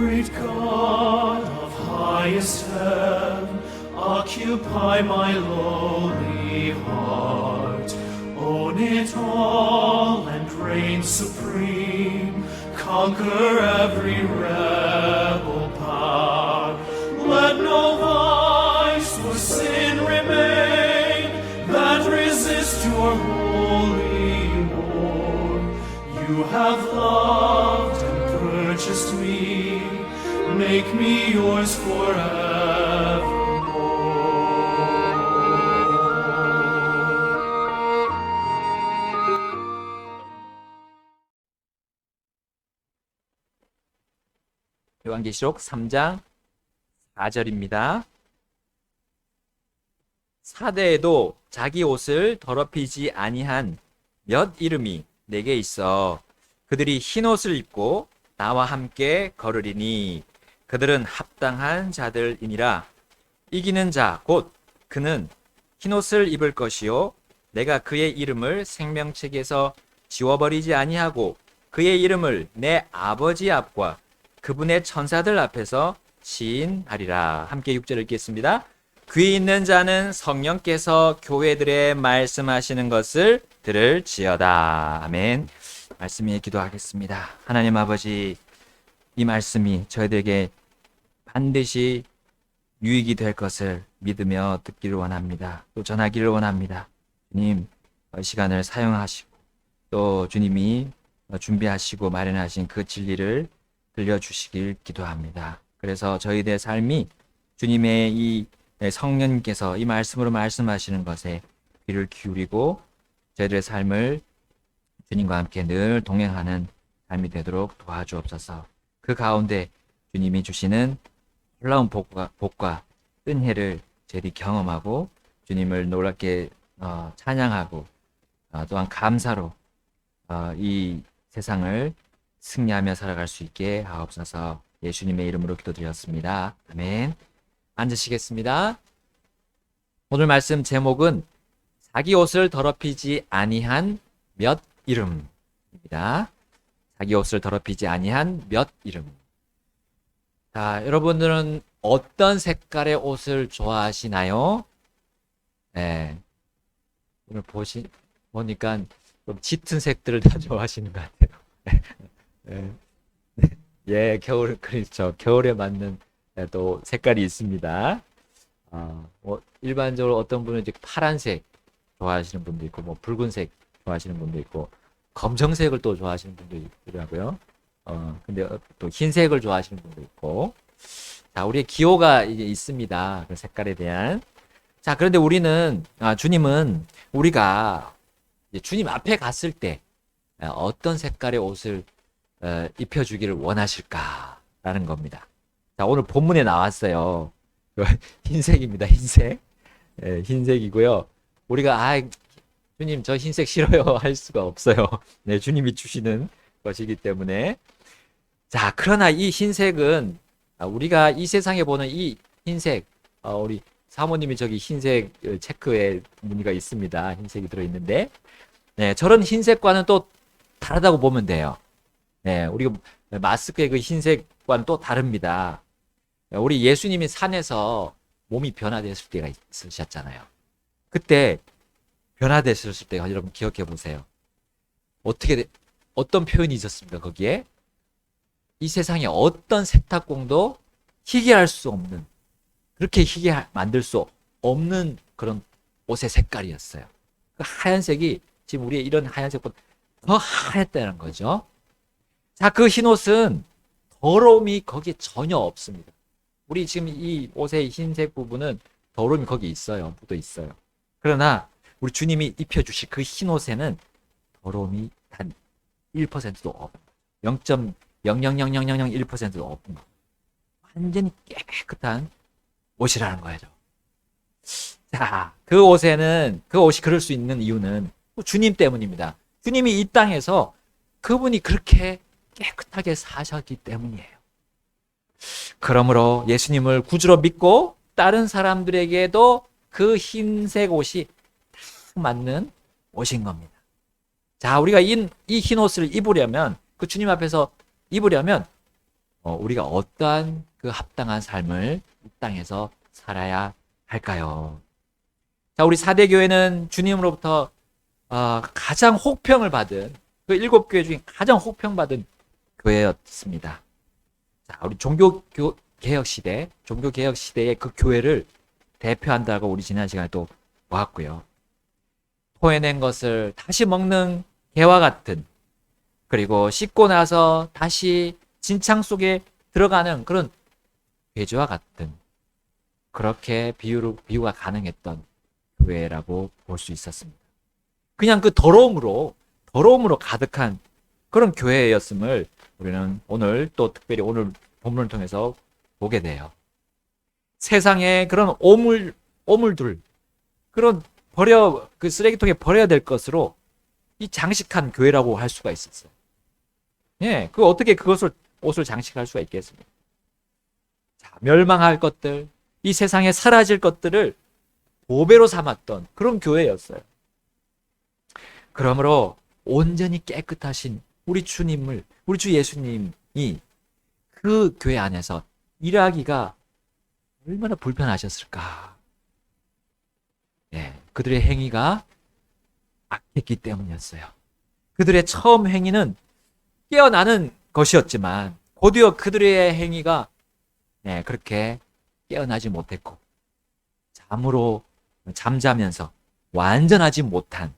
great God of highest heaven, occupy my lowly heart. Own it all and reign supreme. Conquer every rebel power. Let no vice or sin remain that resists your holy war. You have loved and purchased me. Make me yours forevermore. 요한계시록 3장 4절입니다. 사대에도 자기 옷을 더럽히지 아니한 몇 이름이 내게 있어. 그들이 흰 옷을 입고 나와 함께 걸으리니 그들은 합당한 자들이니라. 이기는 자 곧 그는 흰 옷을 입을 것이요 내가 그의 이름을 생명책에서 지워버리지 아니하고 그의 이름을 내 아버지 앞과 그분의 천사들 앞에서 시인하리라. 함께 6절 읽겠습니다. 귀 있는 자는 성령께서 교회들에 말씀하시는 것을 들을지어다. 아멘. 말씀에 기도하겠습니다. 하나님 아버지, 이 말씀이 저희들에게 반드시 유익이 될 것을 믿으며 듣기를 원합니다. 또 전하기를 원합니다. 주님, 시간을 사용하시고 또 주님이 준비하시고 마련하신 그 진리를 들려주시길 기도합니다. 그래서 저희들의 삶이 주님의 이 성령님께서 이 말씀으로 말씀하시는 것에 귀를 기울이고 저희들의 삶을 주님과 함께 늘 동행하는 삶이 되도록 도와주옵소서. 그 가운데 주님이 주시는 놀라운 복과 은혜를 저희들이 경험하고 주님을 놀랍게 찬양하고 또한 감사로 이 세상을 승리하며 살아갈 수 있게 하옵소서. 예수님의 이름으로 기도드렸습니다. 아멘. 앉으시겠습니다. 오늘 말씀 제목은 자기 옷을 더럽히지 아니한 몇 이름입니다. 자기 옷을 더럽히지 아니한 몇 이름. 자, 여러분들은 어떤 색깔의 옷을 좋아하시나요? 네. 오늘 보니까 좀 짙은 색들을 다 좋아하시는 것 같아요. 예, 겨울, 그렇죠. 겨울에 맞는 또 색깔이 있습니다. 일반적으로 어떤 분은 이제 파란색 좋아하시는 분도 있고, 뭐 붉은색 좋아하시는 분도 있고, 검정색을 또 좋아하시는 분도 있더라고요. 근데 또 흰색을 좋아하시는 분도 있고. 자, 우리의 기호가 이제 있습니다. 그 색깔에 대한. 자, 그런데 주님은 우리가 이제 주님 앞에 갔을 때 어떤 색깔의 옷을 입혀주기를 원하실까라는 겁니다. 자, 오늘 본문에 나왔어요. 흰색입니다. 흰색. 흰색이고요. 우리가 주님 저 흰색 싫어요 할 수가 없어요. 네, 주님이 주시는 것이기 때문에. 자, 그러나 이 흰색은 우리가 이 세상에 보는 이 흰색, 우리 사모님이 저기 흰색 체크에 무늬가 있습니다. 흰색이 들어있는데, 네, 저런 흰색과는 또 다르다고 보면 돼요. 네, 우리가 마스크의 그 흰색과는 또 다릅니다. 우리 예수님이 산에서 몸이 변화됐을 때가 있으셨잖아요. 그때 변화됐을 때 여러분 기억해 보세요. 어떤 표현이 있었습니까? 거기에 이 세상에 어떤 세탁공도 희게 할 수 없는, 그렇게 희게 만들 수 없는 그런 옷의 색깔이었어요. 그 하얀색이 지금 우리의 이런 하얀색보다 더 하얗다는 거죠. 자, 그 흰 옷은 더러움이 거기에 전혀 없습니다. 우리 지금 이 옷의 흰색 부분은 더러움이 거기 있어요. 묻어 있어요. 그러나 우리 주님이 입혀주실 그 흰 옷에는 더러움이 단 1%도 없는 거예요. 0.0000001%도 없는 거예요. 완전히 깨끗한 옷이라는 거죠. 자, 그 옷이 그럴 수 있는 이유는 주님 때문입니다. 주님이 이 땅에서 그분이 그렇게 깨끗하게 사셨기 때문이에요. 그러므로 예수님을 구주로 믿고 다른 사람들에게도 그 흰색 옷이 딱 맞는 옷인 겁니다. 자, 우리가 이 흰 옷을 입으려면, 그 주님 앞에서 입으려면 우리가 어떠한 그 합당한 삶을 이 땅에서 살아야 할까요? 자, 우리 사대교회는 주님으로부터 가장 혹평을 받은 그 7교회 중에 가장 혹평받은 교회였습니다. 자, 우리 종교개혁 시대의 그 교회를 대표한다고 우리 지난 시간에 또 보았고요. 토해낸 것을 다시 먹는 개와 같은, 그리고 씻고 나서 다시 진창 속에 들어가는 그런 돼지와 같은, 그렇게 비유가 가능했던 교회라고 볼 수 있었습니다. 그냥 그 더러움으로 가득한 그런 교회였음을 우리는 오늘 또 특별히 오늘 본문을 통해서 보게 돼요. 세상에 그런 오물들, 그런 그 쓰레기통에 버려야 될 것으로 이 장식한 교회라고 할 수가 있었어요. 예, 어떻게 옷을 장식할 수가 있겠습니까? 자, 멸망할 것들, 이 세상에 사라질 것들을 보배로 삼았던 그런 교회였어요. 그러므로 온전히 깨끗하신 우리 주 예수님이 그 교회 안에서 일하기가 얼마나 불편하셨을까. 예, 그들의 행위가 악했기 때문이었어요. 그들의 처음 행위는 깨어나는 것이었지만 곧이어 그들의 행위가 그렇게 깨어나지 못했고 잠자면서 완전하지 못한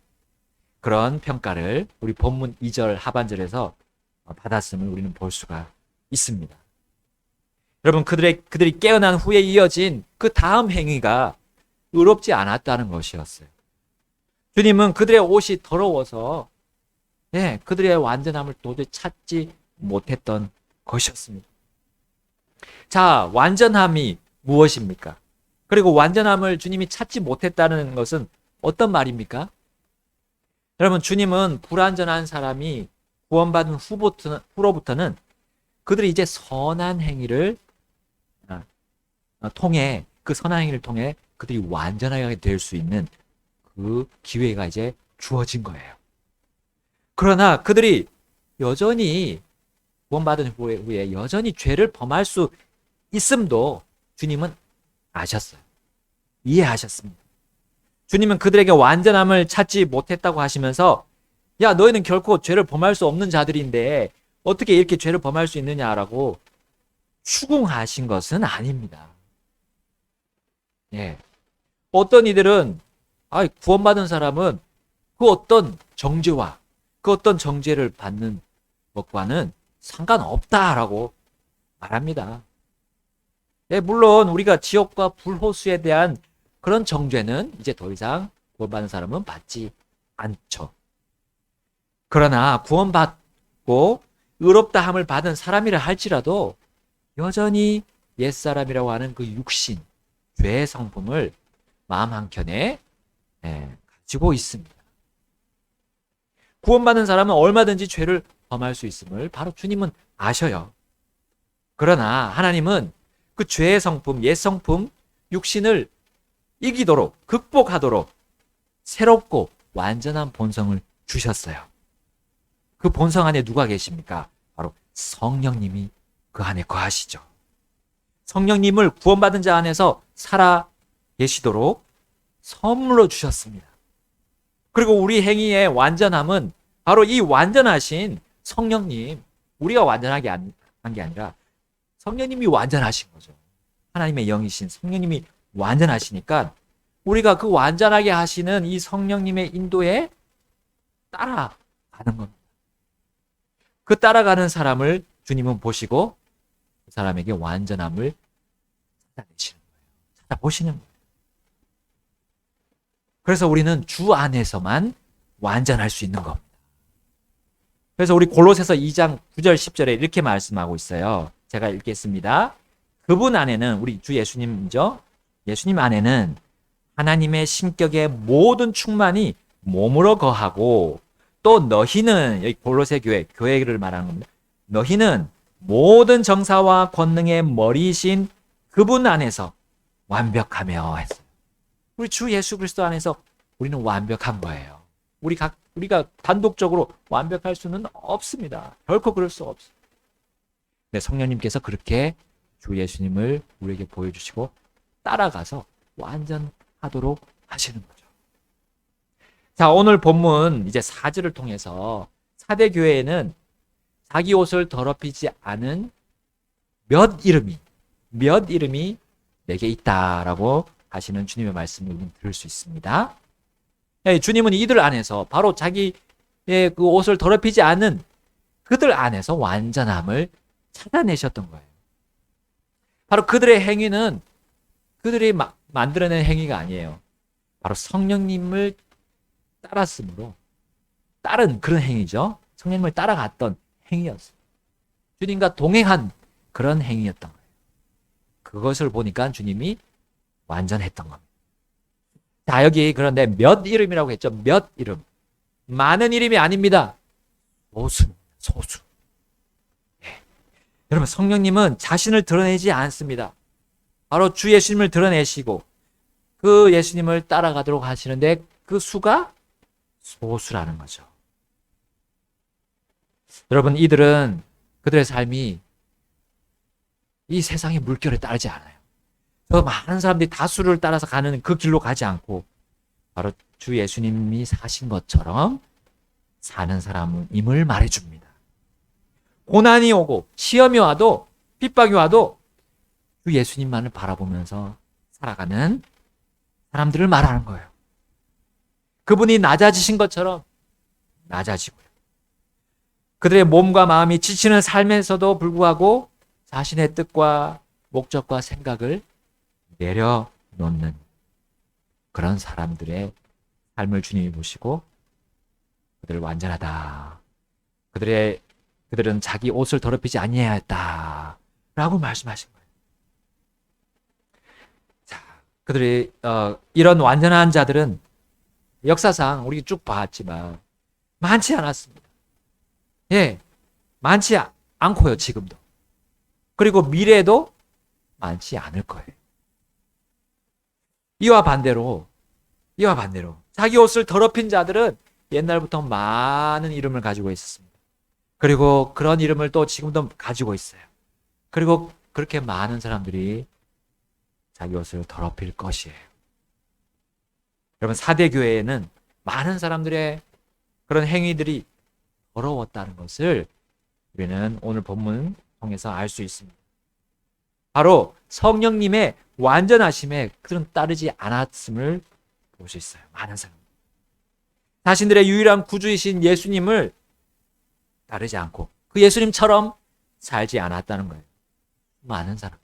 그런 평가를 우리 본문 2절 하반절에서 받았음을 우리는 볼 수가 있습니다. 여러분, 그들이 깨어난 후에 이어진 그 다음 행위가 의롭지 않았다는 것이었어요. 주님은 그들의 옷이 더러워서 그들의 완전함을 도저히 찾지 못했던 것이었습니다. 자, 완전함이 무엇입니까? 그리고 완전함을 주님이 찾지 못했다는 것은 어떤 말입니까? 여러분, 주님은 불완전한 사람이 구원받은 후로부터는 그들이 이제 선한 행위를 통해, 그 선한 행위를 통해 그들이 완전하게 될 수 있는 그 기회가 이제 주어진 거예요. 그러나 그들이 여전히 구원받은 후에 여전히 죄를 범할 수 있음도 주님은 아셨어요. 이해하셨습니다. 주님은 그들에게 완전함을 찾지 못했다고 하시면서 야, 너희는 결코 죄를 범할 수 없는 자들인데 어떻게 이렇게 죄를 범할 수 있느냐라고 추궁하신 것은 아닙니다. 어떤 이들은 구원받은 사람은 그 어떤 정죄와 그 어떤 정죄를 받는 것과는 상관없다라고 말합니다. 물론 우리가 지옥과 불호수에 대한 그런 정죄는 이제 더 이상 구원받은 사람은 받지 않죠. 그러나 구원받고 의롭다함을 받은 사람이라 할지라도 여전히 옛사람이라고 하는 그 육신, 죄의 성품을 마음 한켠에 가지고 있습니다. 구원받은 사람은 얼마든지 죄를 범할 수 있음을 바로 주님은 아셔요. 그러나 하나님은 그 죄의 성품, 옛 성품, 육신을 이기도록, 극복하도록 새롭고 완전한 본성을 주셨어요. 그 본성 안에 누가 계십니까? 바로 성령님이 그 안에 거하시죠. 성령님을 구원받은 자 안에서 살아 계시도록 선물로 주셨습니다. 그리고 우리 행위의 완전함은 바로 이 완전하신 성령님, 우리가 완전하게 한 게 아니라 성령님이 완전하신 거죠. 하나님의 영이신 성령님이 완전하시니까 우리가 그 완전하게 하시는 이 성령님의 인도에 따라가는 겁니다. 그 따라가는 사람을 주님은 보시고 그 사람에게 완전함을 찾아내시는 거예요. 찾아보시는 거예요. 그래서 우리는 주 안에서만 완전할 수 있는 겁니다. 그래서 우리 골로새서 2장 9절 10절에 이렇게 말씀하고 있어요. 제가 읽겠습니다. 그분 안에는, 우리 주 예수님이죠. 예수님 안에는 하나님의 신격의 모든 충만이 몸으로 거하고 또 너희는, 여기 골로새 교회를 말하는 겁니다. 너희는 모든 정사와 권능의 머리이신 그분 안에서 완벽하며 했어요. 우리 주 예수 그리스도 안에서 우리는 완벽한 거예요. 우리가 단독적으로 완벽할 수는 없습니다. 결코 그럴 수 없어요. 근데 성령님께서 그렇게 주 예수님을 우리에게 보여주시고 따라가서 완전하도록 하시는 거죠. 자, 오늘 본문 이제 4절을 통해서 사대 교회에는 자기 옷을 더럽히지 않은 몇 이름이 내게 있다라고 하시는 주님의 말씀을 우리는 들을 수 있습니다. 주님은 이들 안에서 바로 자기의 그 옷을 더럽히지 않은 그들 안에서 완전함을 찾아내셨던 거예요. 바로 그들의 행위는 그들이 만들어낸 행위가 아니에요. 바로 성령님을 따랐으므로 따른 그런 행위죠. 성령님을 따라갔던 행위였어요. 주님과 동행한 그런 행위였던 거예요. 그것을 보니까 주님이 완전했던 겁니다. 자, 여기 그런데 몇 이름이라고 했죠. 몇 이름. 많은 이름이 아닙니다. 소수. 예. 여러분, 성령님은 자신을 드러내지 않습니다. 바로 주 예수님을 드러내시고 그 예수님을 따라가도록 하시는데 그 수가 소수라는 거죠. 여러분, 이들은 그들의 삶이 이 세상의 물결에 따르지 않아요. 더 많은 사람들이 다수를 따라서 가는 그 길로 가지 않고 바로 주 예수님이 사신 것처럼 사는 사람임을 말해줍니다. 고난이 오고 시험이 와도 핍박이 와도 주 예수님만을 바라보면서 살아가는 사람들을 말하는 거예요. 그분이 낮아지신 것처럼 낮아지고요. 그들의 몸과 마음이 지치는 삶에서도 불구하고 자신의 뜻과 목적과 생각을 내려놓는 그런 사람들의 삶을 주님이 보시고 그들을 완전하다. 그들은 자기 옷을 더럽히지 아니하였다. 라고 말씀하신 거예요. 자, 그들이 이런 완전한 자들은 역사상 우리 쭉 봤지만 많지 않았습니다. 예, 많지 않고요, 지금도. 그리고 미래에도 많지 않을 거예요. 이와 반대로 자기 옷을 더럽힌 자들은 옛날부터 많은 이름을 가지고 있었습니다. 그리고 그런 이름을 또 지금도 가지고 있어요. 그리고 그렇게 많은 사람들이 자기 옷을 더럽힐 것이에요. 여러분, 사대 교회에는 많은 사람들의 그런 행위들이 더러웠다는 것을 우리는 오늘 본문 통해서 알 수 있습니다. 바로 성령님의 완전하심에 그들은 따르지 않았음을 볼 수 있어요. 많은 사람. 자신들의 유일한 구주이신 예수님을 따르지 않고 그 예수님처럼 살지 않았다는 거예요. 많은 사람.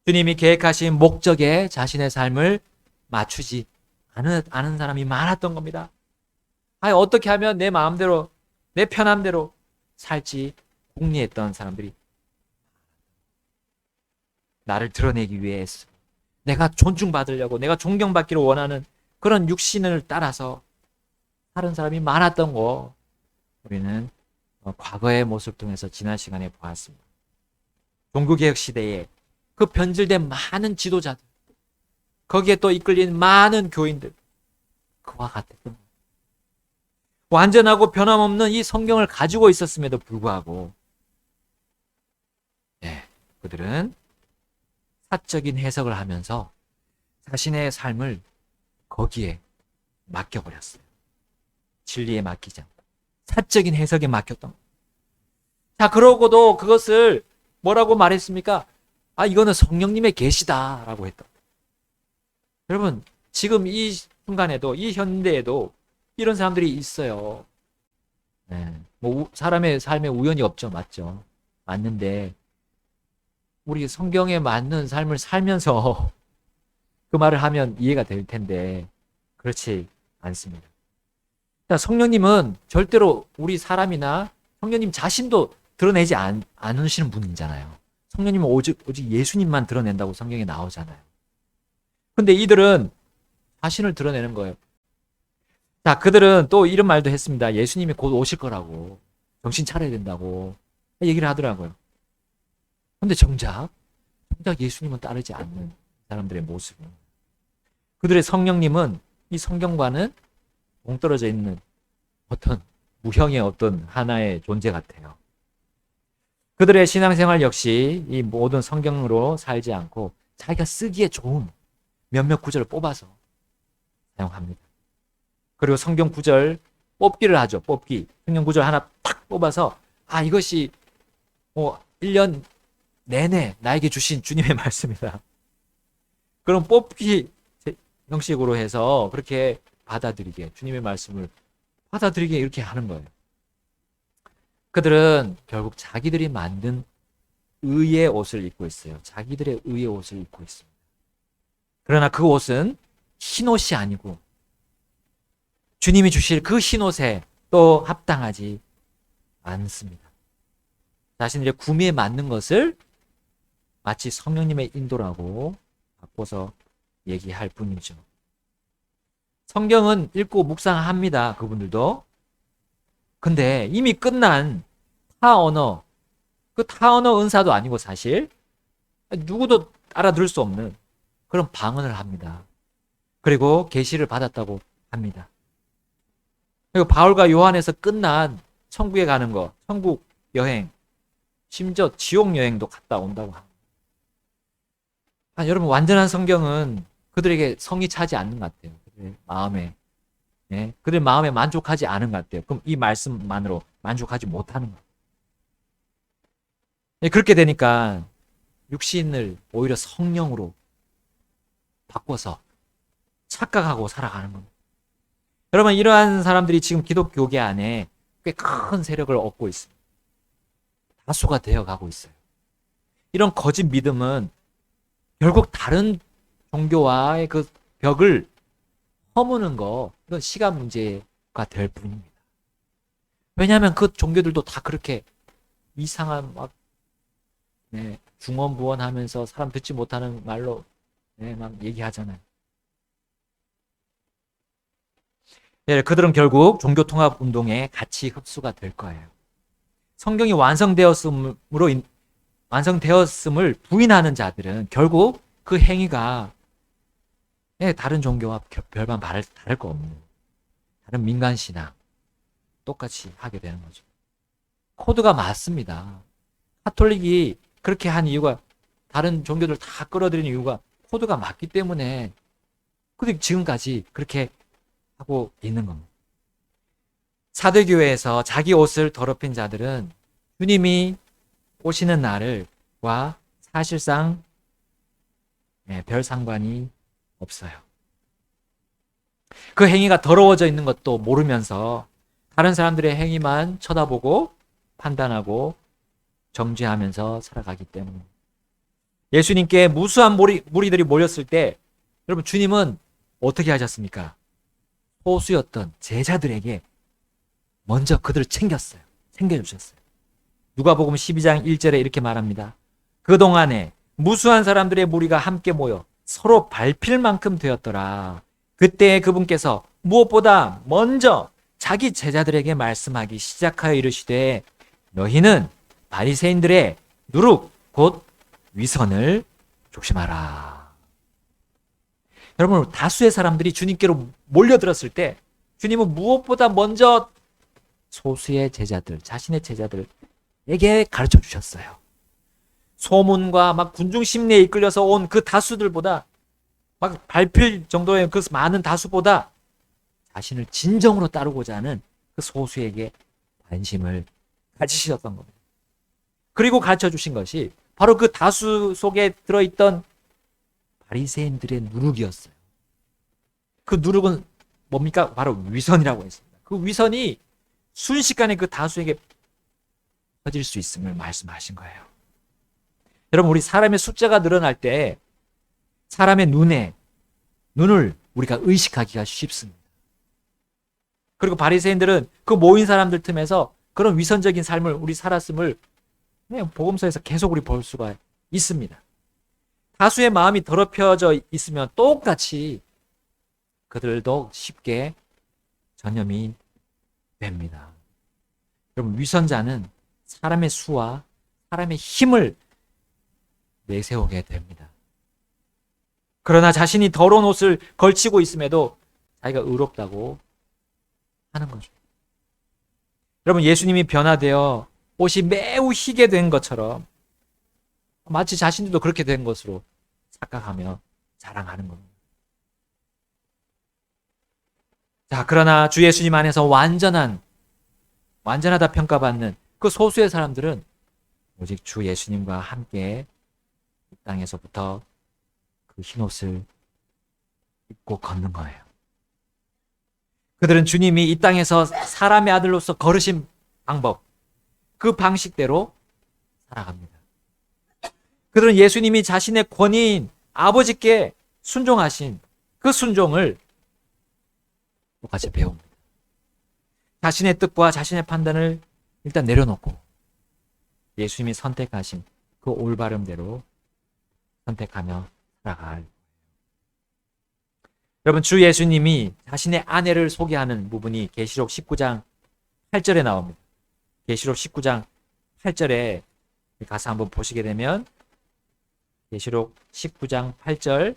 주님이 계획하신 목적에 자신의 삶을 맞추지 않은 사람이 많았던 겁니다. 어떻게 하면 내 마음대로, 내 편함대로 살지 궁리했던 사람들이 나를 드러내기 위해서 내가 존중받으려고 내가 존경받기를 원하는 그런 육신을 따라서 사는 사람이 많았던 거 우리는 과거의 모습을 통해서 지난 시간에 보았습니다. 종교개혁 시대에 그 변질된 많은 지도자들 거기에 또 이끌린 많은 교인들 그와 같았던 거예요. 완전하고 변함없는 이 성경을 가지고 있었음에도 불구하고 그들은 사적인 해석을 하면서 자신의 삶을 거기에 맡겨버렸어요. 진리에 맡기지 않고 사적인 해석에 맡겼던 거예요. 자, 그러고도 그것을 뭐라고 말했습니까? 이거는 성령님의 계시다라고 했던 거예요. 여러분, 지금 이 순간에도 이 현대에도 이런 사람들이 있어요. 사람의 삶에 우연이 없죠. 맞죠? 맞는데 우리 성경에 맞는 삶을 살면서 그 말을 하면 이해가 될 텐데 그렇지 않습니다. 성령님은 절대로 우리 사람이나 성령님 자신도 드러내지 않으시는 분이잖아요. 성령님은 오직 예수님만 드러낸다고 성경에 나오잖아요. 근데 이들은 자신을 드러내는 거예요. 자, 그들은 또 이런 말도 했습니다. 예수님이 곧 오실 거라고. 정신 차려야 된다고 얘기를 하더라고요. 근데 정작 예수님은 따르지 않는 사람들의 모습은 그들의 성령님은 이 성경과는 동떨어져 있는 어떤 무형의 어떤 하나의 존재 같아요. 그들의 신앙생활 역시 이 모든 성경으로 살지 않고 자기가 쓰기에 좋은 몇몇 구절을 뽑아서 사용합니다. 그리고 성경 구절 뽑기를 하죠. 뽑기. 성경 구절 하나 탁 뽑아서 이것이 1년 내내 나에게 주신 주님의 말씀이다. 그럼 뽑기 형식으로 해서 그렇게 받아들이게, 주님의 말씀을 받아들이게 이렇게 하는 거예요. 그들은 결국 자기들이 만든 의의 옷을 입고 있어요. 자기들의 의의 옷을 입고 있습니다. 그러나 그 옷은 흰 옷이 아니고 주님이 주실 그 흰 옷에 또 합당하지 않습니다. 자신들의 구미에 맞는 것을 마치 성령님의 인도라고 바꿔서 얘기할 뿐이죠. 성경은 읽고 묵상합니다. 그분들도. 근데 이미 끝난 타 언어, 그 타 언어 은사도 아니고 사실 누구도 알아들을 수 없는 그런 방언을 합니다. 그리고 계시를 받았다고 합니다. 그리고 바울과 요한에서 끝난 천국에 가는 거, 천국 여행, 심지어 지옥 여행도 갔다 온다고 합니다. 여러분, 완전한 성경은 그들에게 성이 차지 않는 것 같아요. 그들의 마음에. 그들 마음에 만족하지 않은 것 같아요. 그럼 이 말씀만으로 만족하지 못하는 것 같아요. 그렇게 되니까 육신을 오히려 성령으로 바꿔서 착각하고 살아가는 겁니다. 여러분, 이러한 사람들이 지금 기독교계 안에 꽤 큰 세력을 얻고 있습니다. 다수가 되어가고 있어요. 이런 거짓 믿음은 결국 다른 종교와의 그 벽을 허무는 거, 이건 시간 문제가 될 뿐입니다. 왜냐하면 그 종교들도 다 그렇게 이상한 중언부언하면서 사람 듣지 못하는 말로 막 얘기하잖아요. 그들은 결국 종교통합 운동에 같이 흡수가 될 거예요. 성경이 완성되었음을 부인하는 자들은 결국 그 행위가 다른 종교와 별반 다를 거 없는 다른 민간신앙 똑같이 하게 되는 거죠. 코드가 맞습니다. 카톨릭이 그렇게 한 이유가, 다른 종교들 다 끌어들이는 이유가 코드가 맞기 때문에 근데 지금까지 그렇게 하고 있는 겁니다. 사대교회에서 자기 옷을 더럽힌 자들은 주님이 오시는 날과 사실상 별 상관이 없어요. 그 행위가 더러워져 있는 것도 모르면서 다른 사람들의 행위만 쳐다보고 판단하고 정죄하면서 살아가기 때문에, 예수님께 무수한 무리들이 모였을 때 여러분, 주님은 어떻게 하셨습니까? 소수였던 제자들에게 먼저 그들을 챙겨주셨어요. 누가복음 12장 1절에 이렇게 말합니다. 그동안에 무수한 사람들의 무리가 함께 모여 서로 밟힐 만큼 되었더라. 그때 그분께서 무엇보다 먼저 자기 제자들에게 말씀하기 시작하여 이르시되, 너희는 바리새인들의 누룩 곧 위선을 조심하라. 여러분, 다수의 사람들이 주님께로 몰려들었을 때 주님은 무엇보다 먼저 소수의 제자들, 자신의 제자들에게 가르쳐 주셨어요. 소문과 막 군중 심리에 이끌려서 온 그 다수들보다, 막 밟힐 정도의 그 많은 다수보다 자신을 진정으로 따르고자 하는 그 소수에게 관심을 가지셨던 겁니다. 그리고 가르쳐 주신 것이 바로 그 다수 속에 들어있던 바리새인들의 누룩이었어요. 그 누룩은 뭡니까? 바로 위선이라고 했습니다. 그 위선이 순식간에 그 다수에게 퍼질 수 있음을 말씀하신 거예요. 여러분, 우리 사람의 숫자가 늘어날 때 사람의 눈을 우리가 의식하기가 쉽습니다. 그리고 바리새인들은 그 모인 사람들 틈에서 그런 위선적인 삶을 우리 살았음을 복음서에서 계속 우리 볼 수가 있습니다. 다수의 마음이 더럽혀져 있으면 똑같이 그들도 쉽게 전염이 됩니다. 여러분, 위선자는 사람의 수와 사람의 힘을 내세우게 됩니다. 그러나 자신이 더러운 옷을 걸치고 있음에도 자기가 의롭다고 하는 거죠. 여러분, 예수님이 변화되어 옷이 매우 희게 된 것처럼 마치 자신들도 그렇게 된 것으로 착각하며 자랑하는 겁니다. 자, 그러나 주 예수님 안에서 완전하다 평가받는 그 소수의 사람들은 오직 주 예수님과 함께 이 땅에서부터 그 흰옷을 입고 걷는 거예요. 그들은 주님이 이 땅에서 사람의 아들로서 걸으신 방법, 그 방식대로 살아갑니다. 그들은 예수님이 자신의 권위인 아버지께 순종하신 그 순종을 똑같이 배웁니다. 자신의 뜻과 자신의 판단을 일단 내려놓고 예수님이 선택하신 그 올바름대로 선택하며 살아갈. 여러분, 주 예수님이 자신의 아내를 소개하는 부분이 계시록 19장 8절에 나옵니다. 계시록 19장 8절에 가서 한번 보시게 되면 계시록 19장 8절,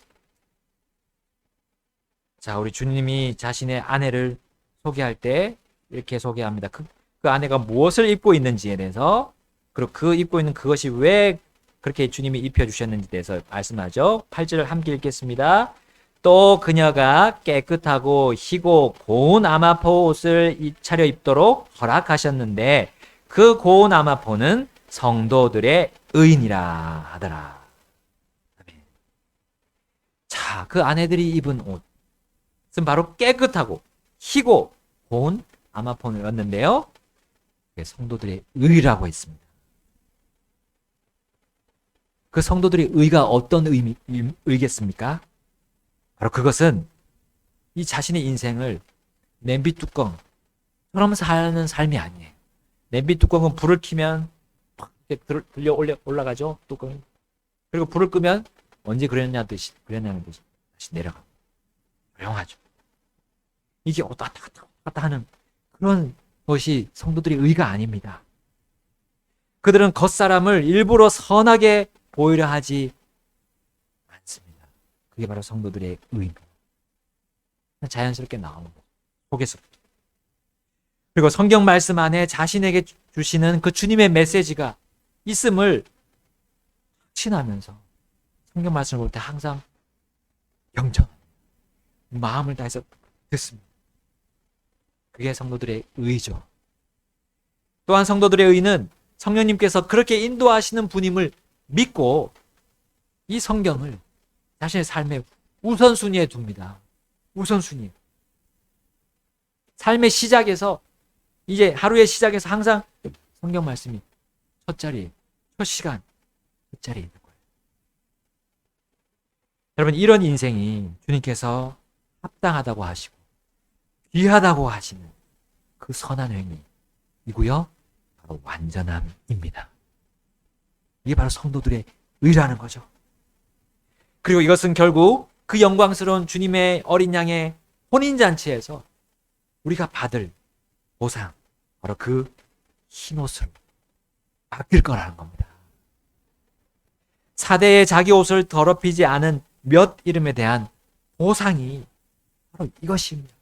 자, 우리 주님이 자신의 아내를 소개할 때 이렇게 소개합니다. 그 아내가 무엇을 입고 있는지에 대해서, 그리고 그 입고 있는 그것이 왜 그렇게 주님이 입혀주셨는지에 대해서 말씀하죠. 8절을 함께 읽겠습니다. 또 그녀가 깨끗하고 희고 고운 아마포 옷을 차려 입도록 허락하셨는데 그 고운 아마포는 성도들의 의인이라 하더라. 자, 그 아내들이 입은 옷은 바로 깨끗하고 희고 고운 아마포였는데요. 성도들의 의라고 했습니다. 그 성도들의 의가 어떤 의겠습니까? 바로 그것은 이 자신의 인생을 냄비 뚜껑처럼 사는 삶이 아니에요. 냄비 뚜껑은 불을 켜면 팍 이렇게 들려 올라가죠, 뚜껑이. 그리고 불을 끄면 언제 그랬냐는 듯이 다시 내려가고 조용하죠. 이게 왔다 갔다 하는 그런 것이 성도들의 의가 아닙니다. 그들은 겉사람을 일부러 선하게 보이려 하지 않습니다. 그게 바로 성도들의 의입니다. 자연스럽게 나오는 거죠. 속에서. 그리고 성경 말씀 안에 자신에게 주시는 그 주님의 메시지가 있음을 확신하면서 성경 말씀을 볼 때 항상 경청, 마음을 다해서 듣습니다. 그게 성도들의 의죠. 또한 성도들의 의는 성령님께서 그렇게 인도하시는 분임을 믿고 이 성경을 자신의 삶의 우선순위에 둡니다. 우선순위. 삶의 시작에서, 이제 하루의 시작에서 항상 성경 말씀이 첫 자리에, 첫 시간, 첫 자리에 있는 거예요. 여러분, 이런 인생이 주님께서 합당하다고 하시고 귀하다고 하시는 그 선한 행위이고요. 바로 완전함입니다. 이게 바로 성도들의 의라는 거죠. 그리고 이것은 결국 그 영광스러운 주님의 어린 양의 혼인잔치에서 우리가 받을 보상, 바로 그 흰옷을 맡길 거라는 겁니다. 사대의 자기 옷을 더럽히지 않은 몇 이름에 대한 보상이 바로 이것입니다.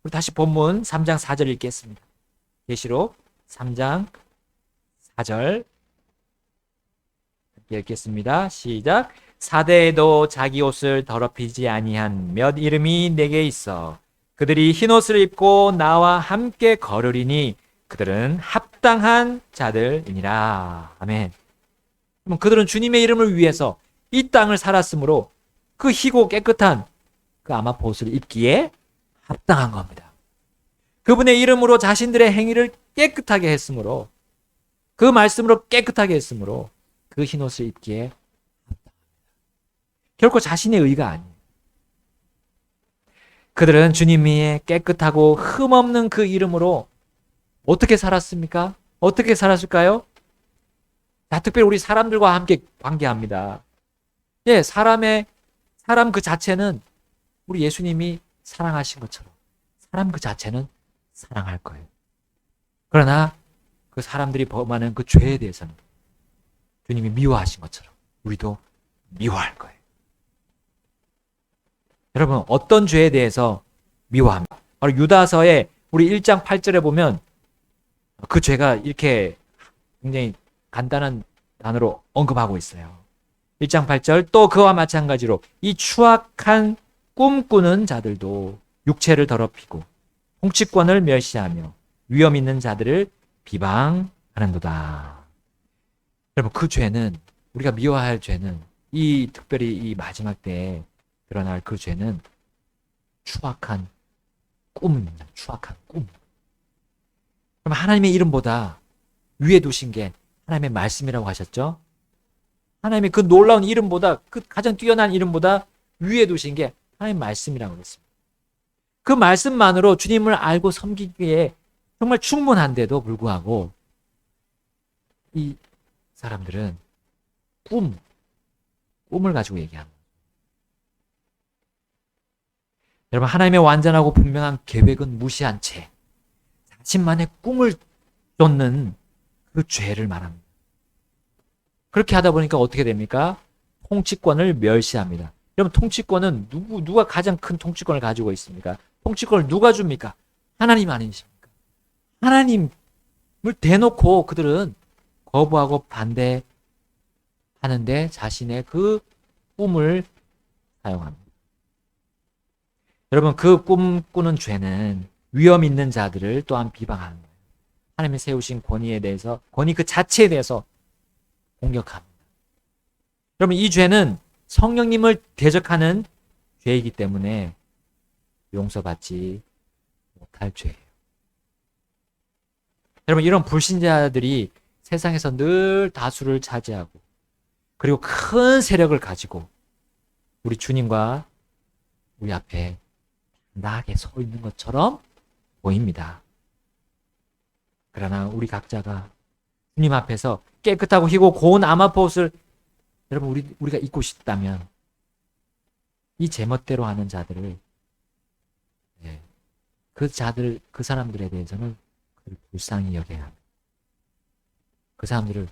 우리 다시 본문 3장 4절 읽겠습니다. 계시록 3장 4절 읽겠습니다. 시작. 사대에도 자기 옷을 더럽히지 아니한 몇 이름이 내게 있어 그들이 흰옷을 입고 나와 함께 걸으리니 그들은 합당한 자들이니라. 아멘. 그럼 그들은 주님의 이름을 위해서 이 땅을 살았으므로 그 희고 깨끗한 그 아마포 옷을 입기에 합당한 겁니다. 그분의 이름으로 자신들의 행위를 깨끗하게 했으므로, 그 말씀으로 깨끗하게 했으므로 그 흰옷을 입기에 합당합니다. 결코 자신의 의가 아니에요. 그들은 주님의 깨끗하고 흠없는 그 이름으로 어떻게 살았습니까? 어떻게 살았을까요? 자, 특별히 우리 사람들과 함께 관계합니다. 예, 사람 그 자체는 우리 예수님이 사랑하신 것처럼 사람 그 자체는 사랑할 거예요. 그러나 그 사람들이 범하는 그 죄에 대해서는 주님이 미워하신 것처럼 우리도 미워할 거예요. 여러분, 어떤 죄에 대해서 미워합니까? 바로 유다서의 우리 1장 8절에 보면 그 죄가 이렇게 굉장히 간단한 단어로 언급하고 있어요. 1장 8절 또 그와 마찬가지로 이 추악한 꿈꾸는 자들도 육체를 더럽히고 통치권을 멸시하며 위험 있는 자들을 비방하는도다. 여러분 그 죄는 우리가 미워할 죄는 이 특별히 이 마지막 때에 드러날 그 죄는 추악한 꿈입니다. 추악한 꿈. 그럼 하나님의 이름보다 위에 두신 게 하나님의 말씀이라고 하셨죠? 하나님의 그 놀라운 이름보다 그 가장 뛰어난 이름보다 위에 두신 게 하나님의 말씀이라고 그랬습니다. 그 말씀만으로 주님을 알고 섬기기에 정말 충분한데도 불구하고 이 사람들은 꿈을 가지고 얘기합니다. 여러분 하나님의 완전하고 분명한 계획은 무시한 채 자신만의 꿈을 쫓는 그 죄를 말합니다. 그렇게 하다 보니까 어떻게 됩니까? 통치권을 멸시합니다. 여러분 통치권은 누가 가장 큰 통치권을 가지고 있습니까? 통치권을 누가 줍니까? 하나님 아니십니까? 하나님을 대놓고 그들은 거부하고 반대하는데 자신의 그 꿈을 사용합니다. 여러분 그 꿈꾸는 죄는 위험 있는 자들을 또한 비방하는 거예요. 하나님이 세우신 권위에 대해서 권위 그 자체에 대해서 공격합니다. 여러분 이 죄는 성령님을 대적하는 죄이기 때문에 용서받지 못할 죄예요. 여러분 이런 불신자들이 세상에서 늘 다수를 차지하고 그리고 큰 세력을 가지고 우리 주님과 우리 앞에 나게 서 있는 것처럼 보입니다. 그러나 우리 각자가 주님 앞에서 깨끗하고 희고 고운 암화포옷을 여러분 우리가 입고 싶다면 이 제멋대로 하는 자들을 그 사람들에 대해서는 불쌍히 여겨야 합니다. 그 사람들을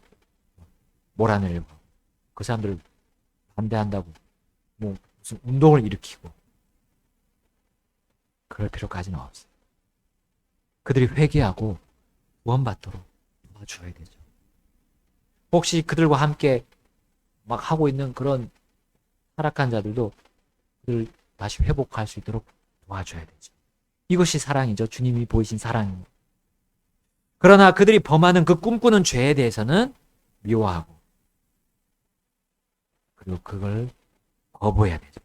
몰아내려고 그 사람들을 반대한다고 뭐 무슨 운동을 일으키고 그럴 필요까지는 없어요. 그들이 회개하고 구원받도록 도와줘야 되죠. 혹시 그들과 함께 막 하고 있는 그런 타락한 자들도 그들을 다시 회복할 수 있도록 도와줘야 되죠. 이것이 사랑이죠. 주님이 보이신 사랑입니다. 그러나 그들이 범하는 그 꿈꾸는 죄에 대해서는 미워하고 그리고 그걸 거부해야 되죠.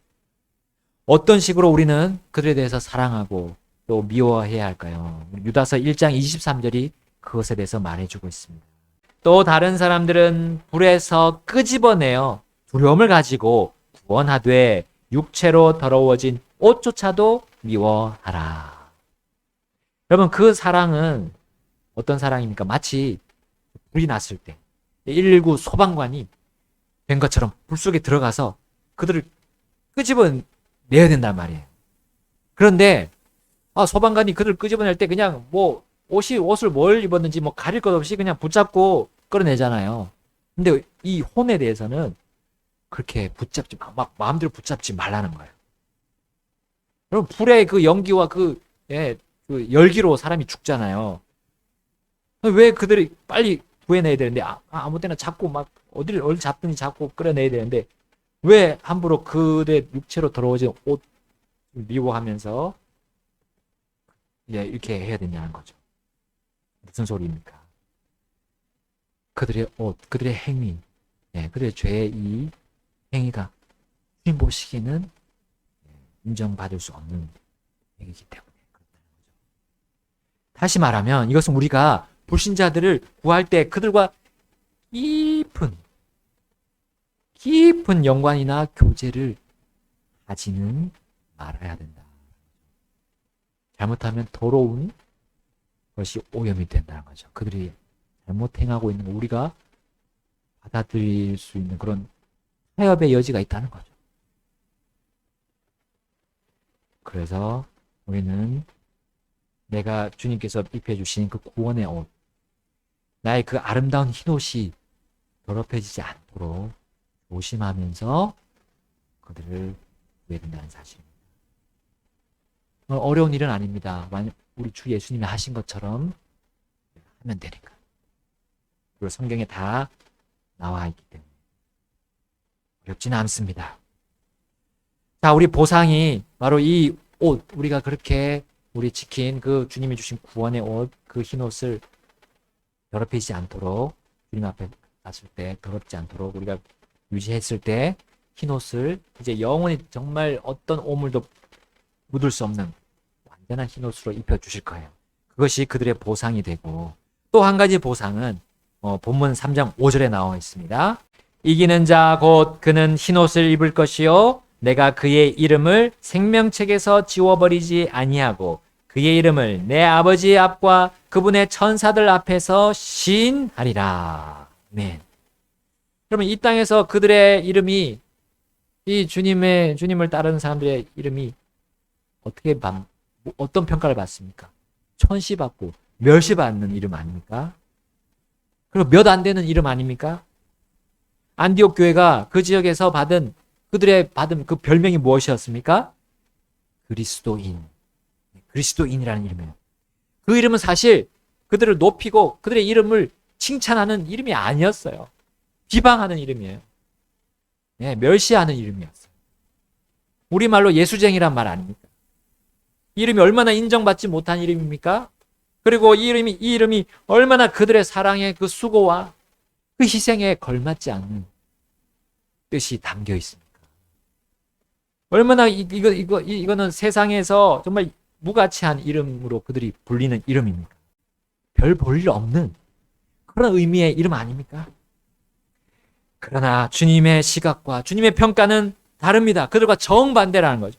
어떤 식으로 우리는 그들에 대해서 사랑하고 또 미워해야 할까요? 유다서 1장 23절이 그것에 대해서 말해주고 있습니다. 또 다른 사람들은 불에서 끄집어내어 두려움을 가지고 구원하되 육체로 더러워진 옷조차도 미워하라. 여러분 그 사랑은 어떤 사랑입니까? 마치 불이 났을 때 119 소방관이 된 것처럼 불 속에 들어가서 그들을 끄집어내야 된단 말이에요. 그런데 소방관이 그들을 끄집어낼 때 그냥 뭐 옷을 뭘 입었는지 뭐 가릴 것 없이 그냥 붙잡고 끌어내잖아요. 근데 이 혼에 대해서는 그렇게 붙잡지 막 마음대로 붙잡지 말라는 거예요. 여러분 불의 그 연기와 그 열기로 사람이 죽잖아요. 왜 그들이 빨리 구해내야 되는데 아무 때나 자꾸 막 어디를 잡든지 자꾸 끌어내야 되는데 왜 함부로 그들의 육체로 더러워진 옷 미워하면서 이렇게 해야 되냐는 거죠. 무슨 소리입니까? 그들의 옷, 그들의 행위, 그들의 죄의 이 행위가 주님 보시기에는 인정받을 수 없는 행위이기 때문에 그렇다는 거죠. 다시 말하면 이것은 우리가 불신자들을 구할 때 그들과 깊은 연관이나 교제를 하지는 말아야 된다. 잘못하면 더러운 것이 오염이 된다는 거죠. 그들이 잘못 행하고 있는 거 우리가 받아들일 수 있는 그런 타협의 여지가 있다는 거죠. 그래서 우리는 내가 주님께서 입혀주신 그 구원의 옷, 나의 그 아름다운 흰옷이 더럽혀지지 않도록 조심하면서 그들을 구해야 된다는 사실입니다. 어려운 일은 아닙니다. 만약 우리 주 예수님이 하신 것처럼 하면 되니까. 그리고 성경에 다 나와 있기 때문에 어렵지는 않습니다. 자, 우리 보상이 바로 이 옷, 우리가 그렇게 우리 지킨 그 주님이 주신 구원의 옷, 그 흰 옷을 더럽히지 않도록, 주님 앞에 갔을 때 더럽지 않도록 우리가 유지했을 때 흰 옷을 이제 영원히 정말 어떤 오물도 묻을 수 없는 완전한 흰 옷으로 입혀주실 거예요. 그것이 그들의 보상이 되고, 또 한 가지 보상은 본문 3장 5절에 나와 있습니다. 이기는 자 곧 그는 흰 옷을 입을 것이요 내가 그의 이름을 생명책에서 지워버리지 아니하고 그의 이름을 내 아버지의 앞과 그분의 천사들 앞에서 시인하리라. 네. 그러면 이 땅에서 그들의 이름이, 이 주님을 따르는 사람들의 이름이 어떤 평가를 받습니까? 천시받고 멸시받는 이름 아닙니까? 그리고 몇 안 되는 이름 아닙니까? 안디옥 교회가 그 지역에서 받은 그 별명이 무엇이었습니까? 그리스도인이라는 이름이에요. 그 이름은 사실 그들을 높이고 그들의 이름을 칭찬하는 이름이 아니었어요. 비방하는 이름이에요. 네, 멸시하는 이름이었어요. 우리말로 예수쟁이란 말 아닙니까? 이름이 얼마나 인정받지 못한 이름입니까? 그리고 이 이름이 얼마나 그들의 사랑의 그 수고와 그 희생에 걸맞지 않는 뜻이 담겨 있습니까? 얼마나 이거는 세상에서 정말 무가치한 이름으로 그들이 불리는 이름입니까? 별 볼 일 없는 그런 의미의 이름 아닙니까? 그러나 주님의 시각과 주님의 평가는 다릅니다. 그들과 정반대라는 거죠.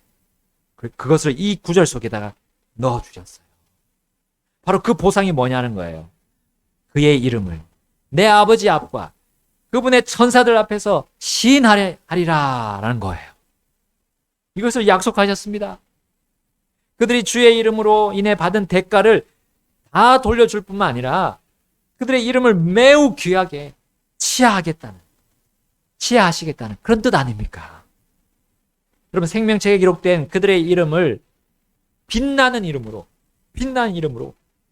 그것을 이 구절 속에다가 넣어주셨어요. 바로 그 보상이 뭐냐는 거예요. 그의 이름을 내 아버지 앞과 그분의 천사들 앞에서 시인하리라라는 거예요. 이것을 약속하셨습니다. 그들이 주의 이름으로 인해 받은 대가를 다 돌려줄 뿐만 아니라 그들의 이름을 매우 귀하게 치하하시겠다는 그런 뜻 아닙니까? 여러분, 생명책에 기록된 그들의 이름을 빛나는 이름으로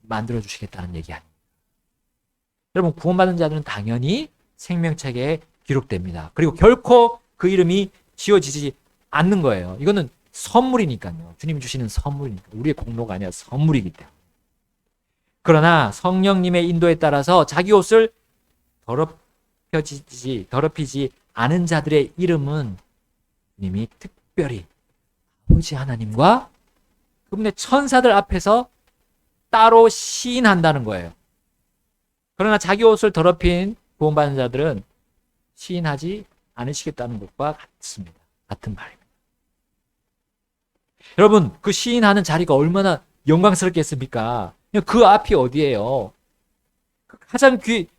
만들어주시겠다는 얘기 아닙니까? 여러분, 구원받은 자들은 당연히 생명책에 기록됩니다. 그리고 결코 그 이름이 지워지지 않는 거예요. 이거는 선물이니까요. 주님이 주시는 선물이니까. 우리의 공로가 아니라 선물이기 때문에. 그러나 성령님의 인도에 따라서 자기 옷을 더럽히지 않은 자들의 이름은 주님이 특별히 아버지 하나님과 그분의 천사들 앞에서 따로 시인한다는 거예요. 그러나 자기 옷을 더럽힌 구원받은 자들은 시인하지 않으시겠다는 것과 같은 말입니다. 여러분, 그 시인하는 자리가 얼마나 영광스럽겠습니까? 그 앞이 어디예요?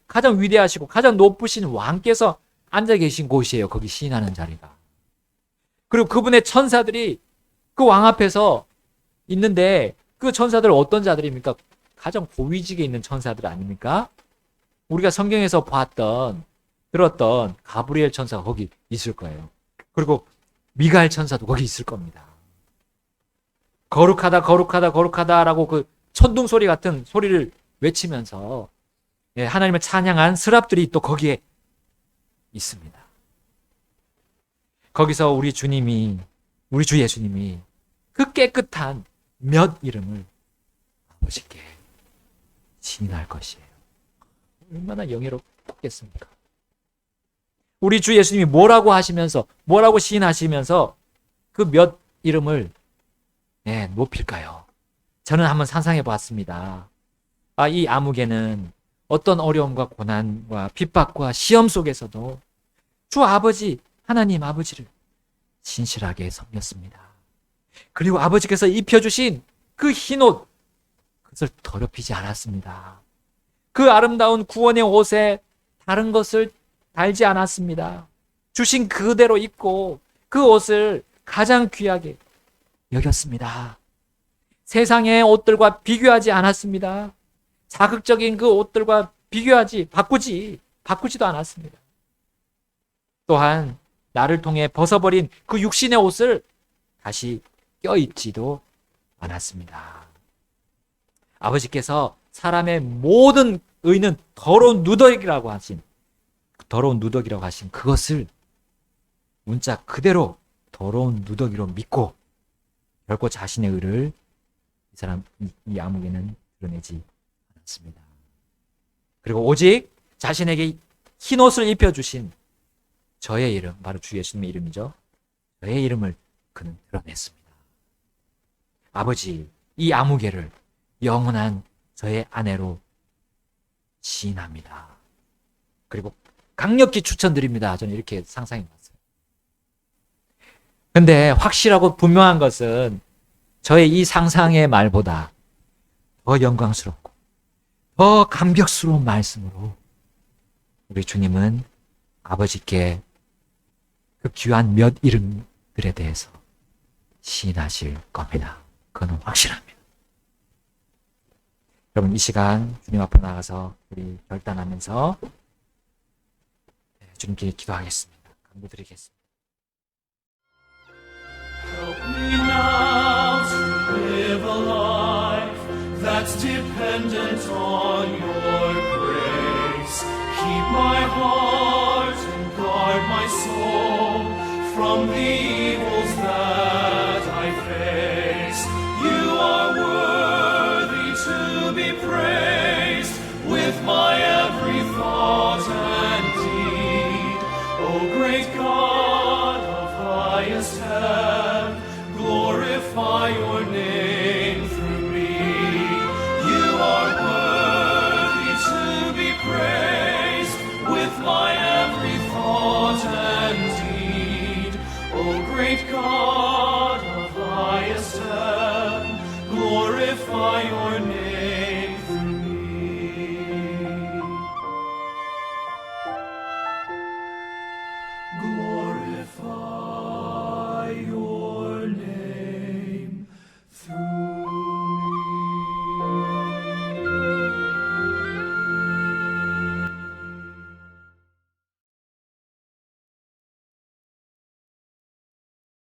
가장 위대하시고 가장 높으신 왕께서 앉아 계신 곳이에요. 거기 시인하는 자리가. 그리고 그분의 천사들이 그 왕 앞에서 있는데 그 천사들은 어떤 자들입니까? 가장 고위직에 있는 천사들 아닙니까? 우리가 성경에서 들었던 가브리엘 천사가 거기 있을 거예요. 그리고 미가엘 천사도 거기 있을 겁니다. 거룩하다라고 그 천둥 소리 같은 소리를 외치면서 하나님을 찬양한 스랍들이 또 거기에 있습니다. 거기서 우리 주 예수님이 그 깨끗한 몇 이름을 아버지께 시인할 것이에요. 얼마나 영예롭겠습니까? 우리 주 예수님이 뭐라고 시인하시면서 그 몇 이름을 높일까요? 저는 한번 상상해 보았습니다. 이 아무개는 어떤 어려움과 고난과 핍박과 시험 속에서도 주 아버지, 하나님 아버지를 진실하게 섬겼습니다. 그리고 아버지께서 입혀주신 그 흰옷, 그것을 더럽히지 않았습니다. 그 아름다운 구원의 옷에 다른 것을 달지 않았습니다. 주신 그대로 입고 그 옷을 가장 귀하게 여겼습니다. 세상의 옷들과 비교하지 않았습니다. 자극적인 그 옷들과 바꾸지도 않았습니다. 또한 나를 통해 벗어버린 그 육신의 옷을 다시 껴입지도 않았습니다. 아버지께서 사람의 모든 의는 더러운 누더기라고 하신 그것을 문자 그대로 더러운 누더기로 믿고 결코 자신의 의를 이 아무개는 드러내지 않았습니다. 그리고 오직 자신에게 흰 옷을 입혀주신 저의 이름, 바로 주 예수님의 이름이죠. 저의 이름을 그는 드러냈습니다. 아버지, 이 아무개를 영원한 저의 아내로 시인합니다. 그리고 강력히 추천드립니다. 저는 이렇게 상상해 봤어요. 근데 확실하고 분명한 것은 저의 이 상상의 말보다 더 영광스럽고 더 감격스러운 말씀으로 우리 주님은 아버지께 그 귀한 몇 이름들에 대해서 시인하실 겁니다. 그건 확실합니다. 여러분, 이 시간 주님 앞으로 나가서 우리 결단하면서 주님께 기도하겠습니다. 간구드리겠습니다. Help me now to live a life that's dependent on your grace. Keep my heart and guard my soul from the evils that I face. You are worthy to be praised with my every thought and deed. O great God of highest heaven, glorify your name through me. You are worthy to be praised with my every thought and deed. O great God of highest heaven, glorify your name.